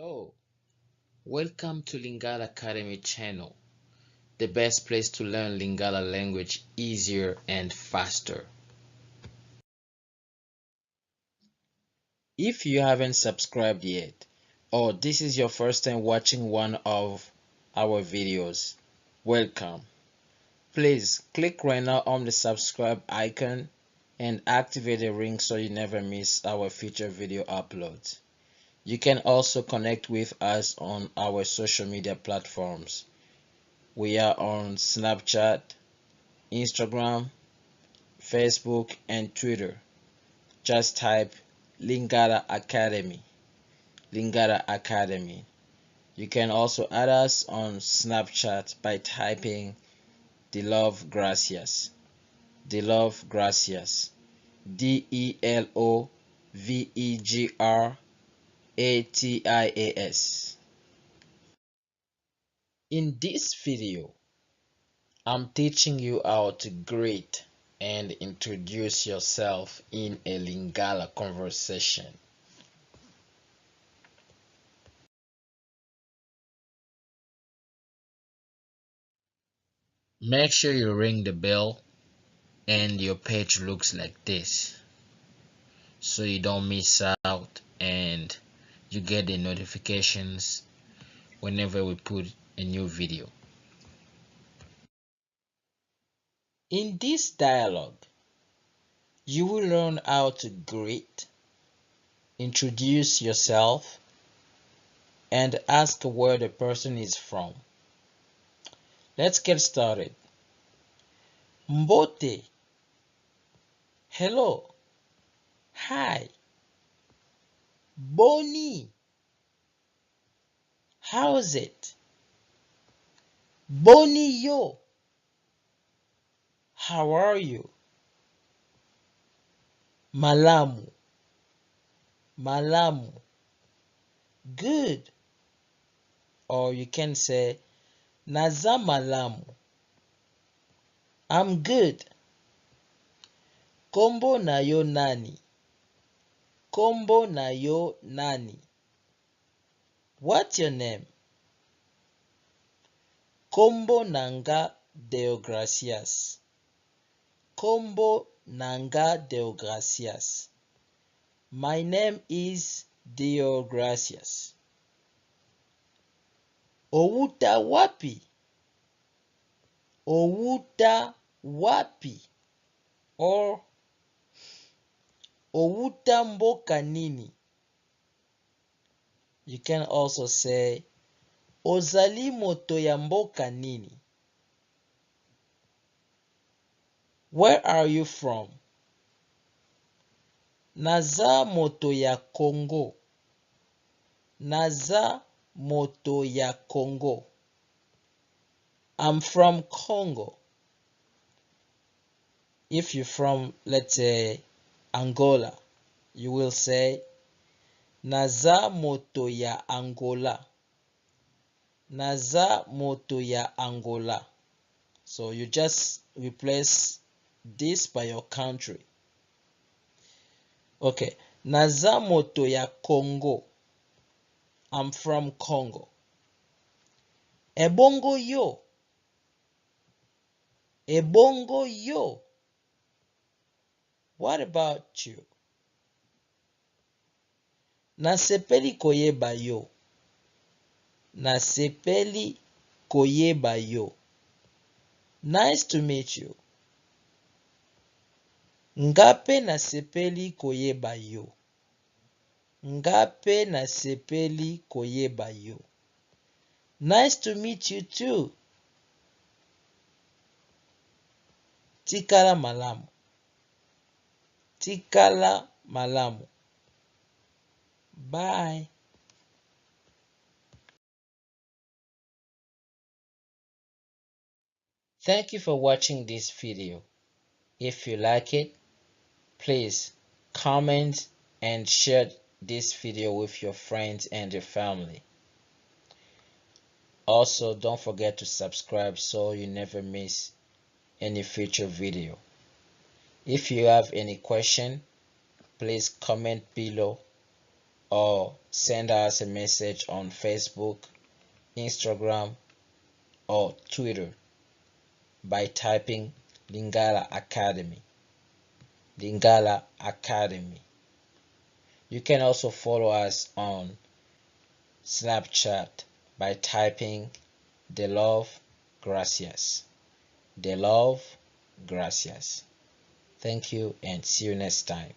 Hello, welcome to Lingala Academy channel, the best place to learn Lingala language easier and faster. If you haven't subscribed yet, or this is your first time watching one of our videos, welcome. Please click right now on the subscribe icon and activate the ring so you never miss our future video uploads. You can also connect with us on our social media platforms. We are on Snapchat, Instagram, Facebook, and Twitter. Just type Lingala Academy. Lingala Academy. You can also add us on Snapchat by typing DELOVEGRATIAS. DELOVEGRATIAS. DELOVEGRATIAS. In this video, I'm teaching you how to greet and introduce yourself in a Lingala conversation. Make sure you ring the bell and your page looks like this so you don't miss out and you get the notifications whenever we put a new video. In this dialogue, you will learn how to greet, introduce yourself, and ask where the person is from. Let's get started. Mbote. Hello. Hi. Boni. How's it? Boni yo. How are you? Malamu. Malamu. Good. Or you can say Naza malamu. I'm good. Kombo na yo nani. Kombo na yo nani. What's your name? Kombo nanga Deogracias. Kombo nanga Deogracias. My name is Deogracias. Owuta wapi? Owuta wapi? Or Owuta mboka nini? You can also say Ozali moto ya mboka nini? Where are you from? Naza moto ya Congo. Naza moto ya Congo. I'm from Congo. If you're from, let's say, Angola, you will say Naza moto ya Angola. Naza moto ya Angola. So you just replace this by your country. Okay. Naza moto ya Congo. I'm from Congo. Ebongo yo. Ebongo yo. What about you? Nasepeli koyeba yo. Nasepeli koyeba yo. Nice to meet you. Ngape nasepeli koyeba yo. Ngape nasepeli koyeba yo. Nice to meet you too. Tikala malamu. Tikala malamu. Bye. Thank you for watching this video. If you like it, please comment and share this video with your friends and your family. Also, don't forget to subscribe so you never miss any future video. If you have any question, please comment below or send us a message on Facebook, Instagram, or Twitter by typing Lingala Academy. Lingala Academy. You can also follow us on Snapchat by typing DELOVEGRATIAS. DELOVEGRATIAS. Thank you and see you next time.